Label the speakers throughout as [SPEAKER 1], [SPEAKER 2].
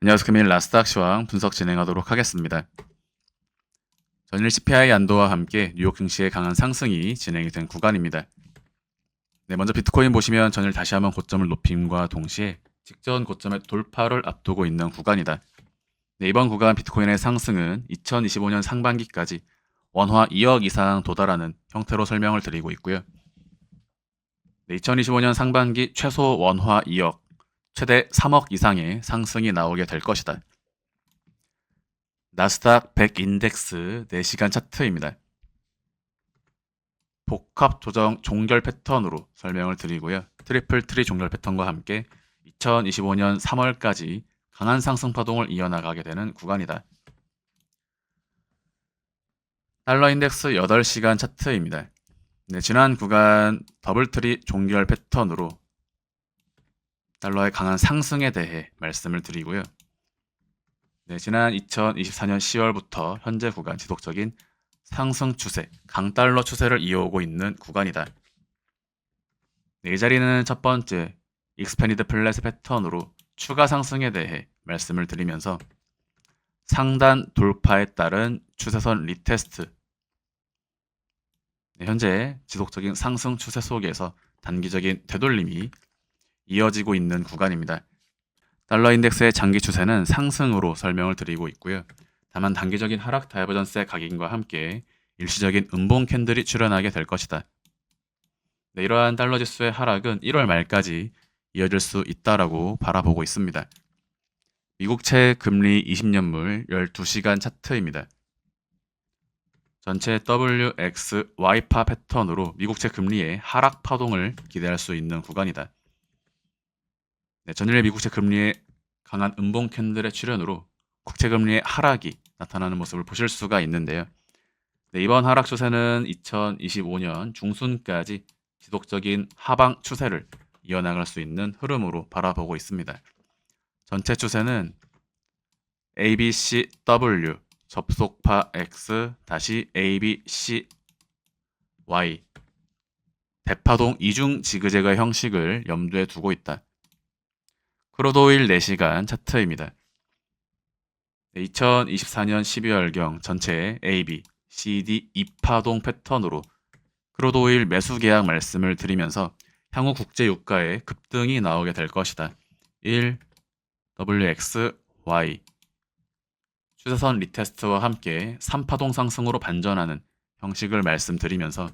[SPEAKER 1] 안녕하세요. 금일 나스닥 시황 분석 진행하도록 하겠습니다. 전일 CPI 안도와 함께 뉴욕 증시의 강한 상승이 진행이 된 구간입니다. 네, 먼저 비트코인 보시면 전일 다시 한번 고점을 높임과 동시에 직전 고점의 돌파를 앞두고 있는 구간이다. 네, 이번 구간 비트코인의 상승은 2025년 상반기까지 원화 2억 이상 도달하는 형태로 설명을 드리고 있고요. 네, 2025년 상반기 최소 원화 2억, 최대 3억 이상의 상승이 나오게 될 것이다. 나스닥 100 인덱스 4시간 차트입니다. 복합 조정 종결 패턴으로 설명을 드리고요. 트리플 트리 종결 패턴과 함께 2025년 3월까지 강한 상승 파동을 이어나가게 되는 구간이다. 달러 인덱스 8시간 차트입니다. 네, 지난 구간 더블 트리 종결 패턴으로 달러의 강한 상승에 대해 말씀을 드리고요. 네, 지난 2024년 10월부터 현재 구간 지속적인 상승 추세, 강달러 추세를 이어오고 있는 구간이다. 네, 이 자리는 첫 번째 익스패니드 플랫 패턴으로 추가 상승에 대해 말씀을 드리면서 상단 돌파에 따른 추세선 리테스트, 네, 현재 지속적인 상승 추세 속에서 단기적인 되돌림이 이어지고 있는 구간입니다. 달러 인덱스의 장기 추세는 상승으로 설명을 드리고 있고요. 다만 단기적인 하락 다이버전스의 각인과 함께 일시적인 음봉 캔들이 출현하게 될 것이다. 네, 이러한 달러 지수의 하락은 1월 말까지 이어질 수 있다라고 바라보고 있습니다. 미국채 금리 20년물 12시간 차트입니다. 전체 WXY파 패턴으로 미국채 금리의 하락 파동을 기대할 수 있는 구간이다. 네, 전일의 미국채 금리의 강한 음봉 캔들의 출현으로 국채 금리의 하락이 나타나는 모습을 보실 수가 있는데요. 네, 이번 하락 추세는 2025년 중순까지 지속적인 하방 추세를 이어나갈 수 있는 흐름으로 바라보고 있습니다. 전체 추세는 ABCW 접속파 X 다시 ABCY 대파동 이중 지그재그 형식을 염두에 두고 있다. 크루드오일 4시간 차트입니다. 2024년 12월경 전체 AB, CD 2파동 패턴으로 크루드오일 매수 계약 말씀을 드리면서 향후 국제 유가의 급등이 나오게 될 것이다. 1, WXY 추세선 리테스트와 함께 3파동 상승으로 반전하는 형식을 말씀드리면서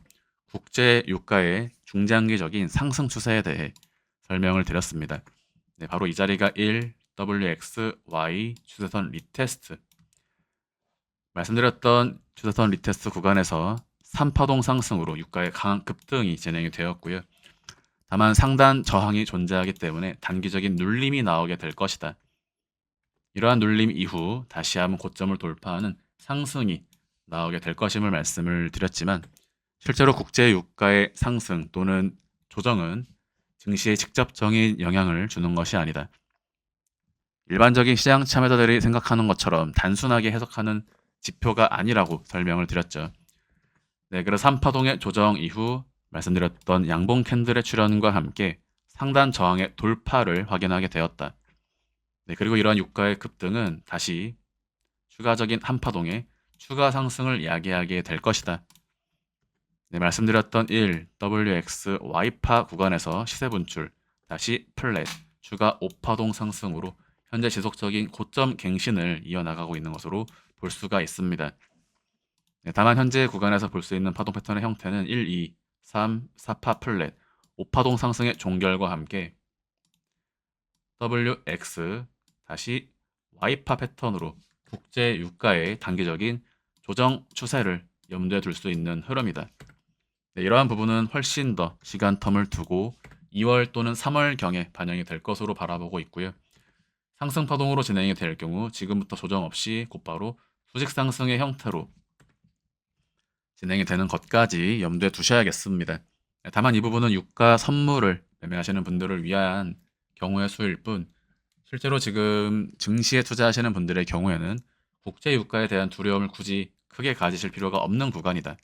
[SPEAKER 1] 국제 유가의 중장기적인 상승 추세에 대해 설명을 드렸습니다. 네, 바로 이 자리가 1, WXY 추세선 리테스트 말씀드렸던 추세선 리테스트 구간에서 3파동 상승으로 유가의 강한 급등이 진행이 되었고요. 다만 상단 저항이 존재하기 때문에 단기적인 눌림이 나오게 될 것이다. 이러한 눌림 이후 다시 한번 고점을 돌파하는 상승이 나오게 될 것임을 말씀을 드렸지만 실제로 국제 유가의 상승 또는 조정은 증시에 직접적인 영향을 주는 것이 아니다. 일반적인 시장 참여자들이 생각하는 것처럼 단순하게 해석하는 지표가 아니라고 설명을 드렸죠. 네, 그래서 3파동의 조정 이후 말씀드렸던 양봉 캔들의 출현과 함께 상단 저항의 돌파를 확인하게 되었다. 네, 그리고 이러한 유가의 급등은 다시 추가적인 한파동의 추가 상승을 야기하게 될 것이다. 네, 말씀드렸던 1, WXY파 구간에서 시세 분출, 다시 플랫, 추가 5파동 상승으로 현재 지속적인 고점 갱신을 이어나가고 있는 것으로 볼 수가 있습니다. 네, 다만 현재 구간에서 볼 수 있는 파동 패턴의 형태는 1, 2, 3, 4파 플랫, 5파동 상승의 종결과 함께 WX 다시 Y파 패턴으로 국제 유가의 단기적인 조정 추세를 염두에 둘 수 있는 흐름이다. 네, 이러한 부분은 훨씬 더 시간 텀을 두고 2월 또는 3월경에 반영이 될 것으로 바라보고 있고요. 상승 파동으로 진행이 될 경우 지금부터 조정 없이 곧바로 수직 상승의 형태로 진행이 되는 것까지 염두에 두셔야겠습니다. 다만 이 부분은 유가 선물을 매매하시는 분들을 위한 경우의 수일 뿐 실제로 지금 증시에 투자하시는 분들의 경우에는 국제 유가에 대한 두려움을 굳이 크게 가지실 필요가 없는 구간이다.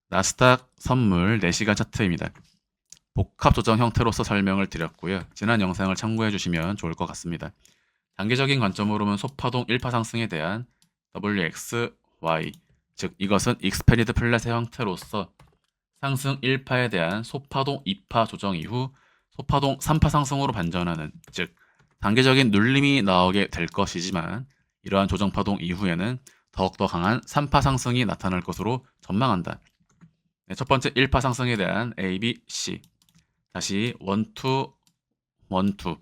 [SPEAKER 1] 나스닥 선물 4시간 차트입니다. 복합 조정 형태로서 설명을 드렸고요. 지난 영상을 참고해 주시면 좋을 것 같습니다. 단기적인 관점으로는 소파동 1파 상승에 대한 WX, Y, 즉 이것은 익스페리드 플랫의 형태로서 상승 1파에 대한 소파동 2파 조정 이후 소파동 3파 상승으로 반전하는, 즉 단기적인 눌림이 나오게 될 것이지만 이러한 조정파동 이후에는 더욱더 강한 3파 상승이 나타날 것으로 전망한다. 네, 첫 번째 1파 상승에 대한 A, B, C, 다시 1, 2, 1, 2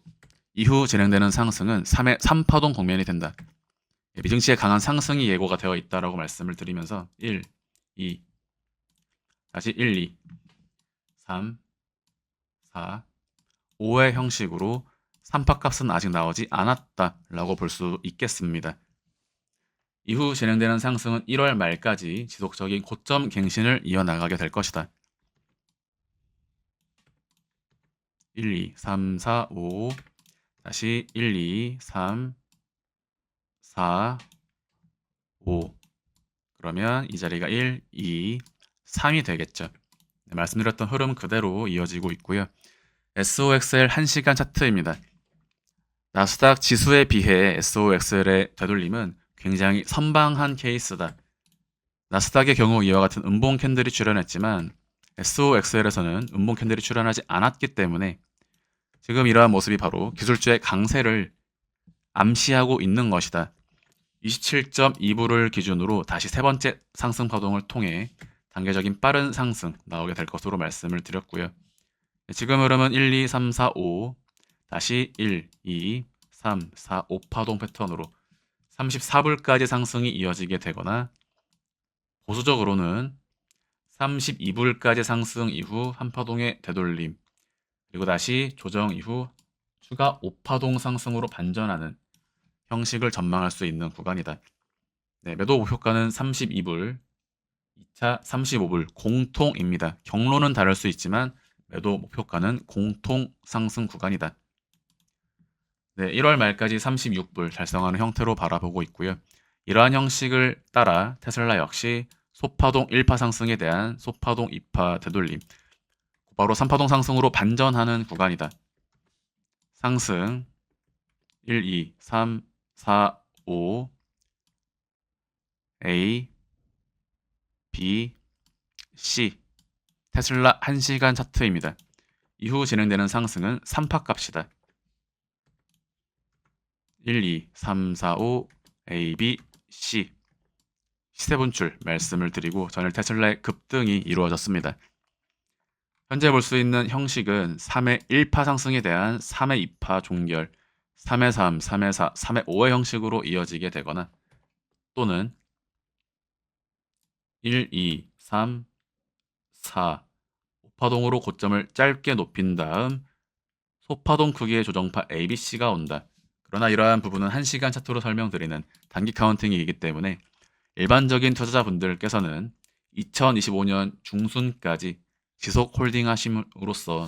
[SPEAKER 1] 이후 진행되는 상승은 3의 3파동 국면이 된다. 미증시에 강한 상승이 예고가 되어 있다라고 말씀을 드리면서 1, 2, 다시 1, 2, 3, 4, 5의 형식으로 3파 값은 아직 나오지 않았다라고 볼 수 있겠습니다. 이후 진행되는 상승은 1월 말까지 지속적인 고점 갱신을 이어나가게 될 것이다. 1, 2, 3, 4, 5, 다시 1, 2, 3, 4, 5. 그러면 이 자리가 1, 2, 3이 되겠죠. 네, 말씀드렸던 흐름 그대로 이어지고 있고요. SOXL 1시간 차트입니다. 나스닥 지수에 비해 SOXL의 되돌림은 굉장히 선방한 케이스다. 나스닥의 경우 이와 같은 음봉 캔들이 출현했지만 SOXL에서는 음봉 캔들이 출현하지 않았기 때문에 지금 이러한 모습이 바로 기술주의 강세를 암시하고 있는 것이다. 27.2불을 기준으로 다시 세 번째 상승 파동을 통해 단계적인 빠른 상승 나오게 될 것으로 말씀을 드렸고요. 지금 흐름은 1, 2, 3, 4, 5 다시 1, 2, 3, 4, 5 파동 패턴으로 34불까지 상승이 이어지게 되거나 보수적으로는 32불까지 상승 이후 한 파동의 되돌림, 그리고 다시 조정 이후 추가 5파동 상승으로 반전하는 형식을 전망할 수 있는 구간이다. 네, 매도 목표가는 32불, 2차 35불 공통입니다. 경로는 다를 수 있지만 매도 목표가는 공통 상승 구간이다. 네, 1월 말까지 36불 달성하는 형태로 바라보고 있고요. 이러한 형식을 따라 테슬라 역시 소파동 1파 상승에 대한 소파동 2파 되돌림, 바로 3파동 상승으로 반전하는 구간이다. 상승 1, 2, 3, 4, 5 A, B, C 테슬라 1시간 차트입니다. 이후 진행되는 상승은 3파 값이다. 1, 2, 3, 4, 5 A, B, C 시세 분출 말씀을 드리고 전일 테슬라의 급등이 이루어졌습니다. 현재 볼 수 있는 형식은 3의 1파 상승에 대한 3의 2파 종결, 3의 3, 3의 4, 3의 5의 형식으로 이어지게 되거나 또는 1, 2, 3, 4, 5파동으로 고점을 짧게 높인 다음 소파동 크기의 조정파 ABC가 온다. 그러나 이러한 부분은 1시간 차트로 설명드리는 단기 카운팅이기 때문에 일반적인 투자자분들께서는 2025년 중순까지 지속 홀딩 하심으로써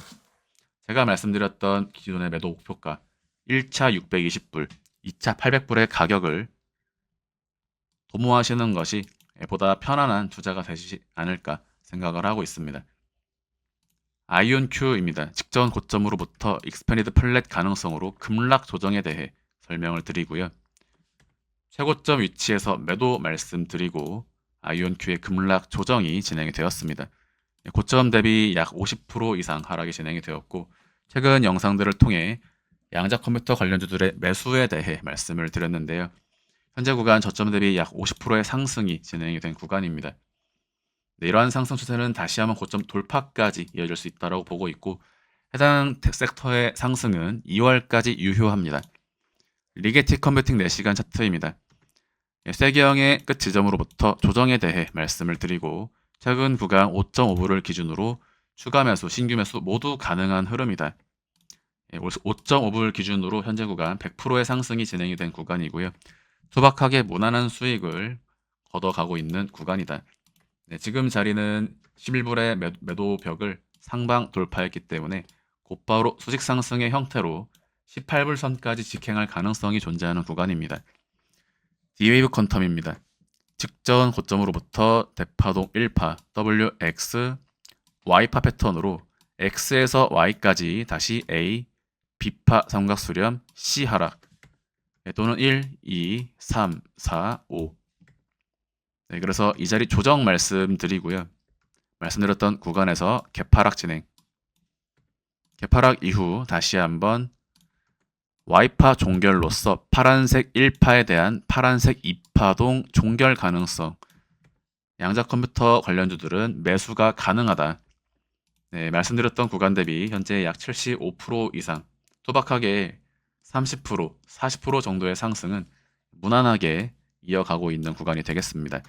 [SPEAKER 1] 제가 말씀드렸던 기존의 매도 목표가 1차 620불, 2차 800불의 가격을 도모하시는 것이 보다 편안한 투자가 되지 않을까 생각을 하고 있습니다. 아이온큐입니다. 직전 고점으로부터 익스페리드 플랫 가능성으로 급락 조정에 대해 설명을 드리고요. 최고점 위치에서 매도 말씀드리고 아이온큐의 급락 조정이 진행이 되었습니다. 고점 대비 약 50% 이상 하락이 진행이 되었고 최근 영상들을 통해 양자 컴퓨터 관련주들의 매수에 대해 말씀을 드렸는데요. 현재 구간 저점 대비 약 50%의 상승이 진행이 된 구간입니다. 네, 이러한 상승 추세는 다시 한번 고점 돌파까지 이어질 수 있다고 보고 있고 해당 섹터의 상승은 2월까지 유효합니다. 리게티 컴퓨팅 4시간 차트입니다. 세계형의 끝 지점으로부터 조정에 대해 말씀을 드리고 최근 구간 5.5불을 기준으로 추가 매수, 신규 매수 모두 가능한 흐름이다. 5.5불 기준으로 현재 구간 100%의 상승이 진행이 된 구간이고요. 투박하게 무난한 수익을 걷어가고 있는 구간이다. 네, 지금 자리는 11불의 매도 벽을 상방 돌파했기 때문에 곧바로 수직 상승의 형태로 18불 선까지 직행할 가능성이 존재하는 구간입니다. D웨이브 퀀텀입니다. 직전 고점으로부터 대파동 1파 WX Y파 패턴으로 X에서 Y까지 다시 A, B파 삼각수렴, C 하락. 또는 1, 2, 3, 4, 5. 네, 그래서 이 자리 조정 말씀드리고요. 말씀드렸던 구간에서 개파락 진행. 개파락 이후 다시 한번 Y파 종결로서 파란색 1파에 대한 파란색 2파동 종결 가능성. 양자 컴퓨터 관련주들은 매수가 가능하다. 네, 말씀드렸던 구간 대비 현재 약 75% 이상, 투박하게 30%, 40% 정도의 상승은 무난하게 이어가고 있는 구간이 되겠습니다.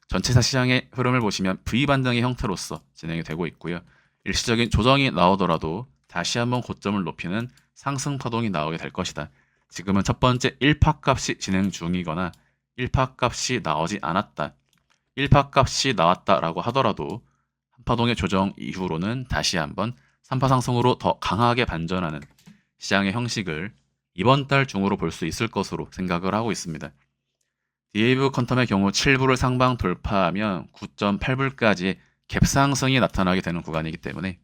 [SPEAKER 1] 전체 시장의 흐름을 보시면 V반등의 형태로서 진행이 되고 있고요. 일시적인 조정이 나오더라도 다시 한번 고점을 높이는 상승 파동이 나오게 될 것이다. 지금은 첫 번째 1파 값이 진행 중이거나 1파 값이 나오지 않았다. 1파 값이 나왔다라고 하더라도 한파동의 조정 이후로는 다시 한번 3파 상승으로 더 강하게 반전하는 시장의 형식을 이번 달 중으로 볼 수 있을 것으로 생각을 하고 있습니다. 디에이브 퀀텀의 경우 7불을 상방 돌파하면 9.8불까지 갭상승이 나타나게 되는 구간이기 때문에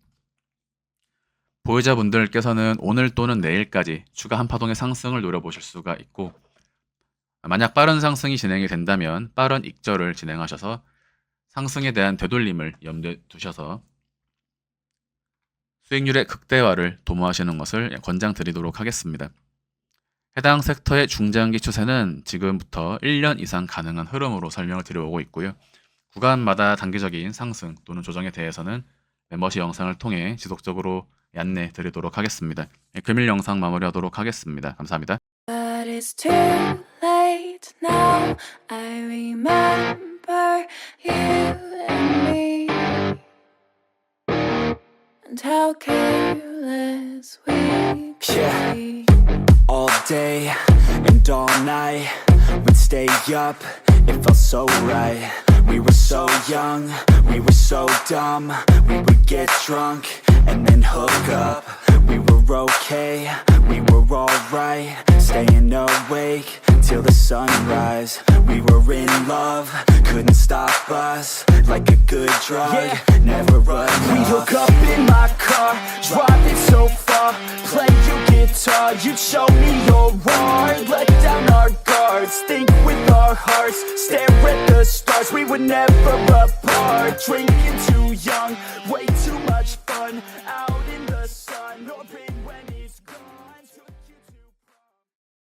[SPEAKER 1] 보유자분들께서는 오늘 또는 내일까지 추가 한파동의 상승을 노려보실 수가 있고, 만약 빠른 상승이 진행이 된다면 빠른 익절을 진행하셔서 상승에 대한 되돌림을 염두에 두셔서 수익률의 극대화를 도모하시는 것을 권장드리도록 하겠습니다. 해당 섹터의 중장기 추세는 지금부터 1년 이상 가능한 흐름으로 설명을 드려오고 있고요. 구간마다 단기적인 상승 또는 조정에 대해서는 멤버십 영상을 통해 지속적으로 안내 드리도록 하겠습니다. 금일 영상 마무리하도록 하겠습니다. 감사합니다.
[SPEAKER 2] But it's too late now. I remember you and me, and how careless we could be.
[SPEAKER 3] All day and all night, we'd stay up, it felt so right. We were so young, we were so dumb. We would get drunk and then hook up. We were okay, we were alright. Staying awake till the sunrise. We were in love, couldn't stop us. Like a good drug, never enough. We'd hook up in my car, driving so far. Play your guitar, you'd show me your art. Let down our guards, think with our hearts. Stare at the stars, we were never apart. Drinking too young, way too much fun out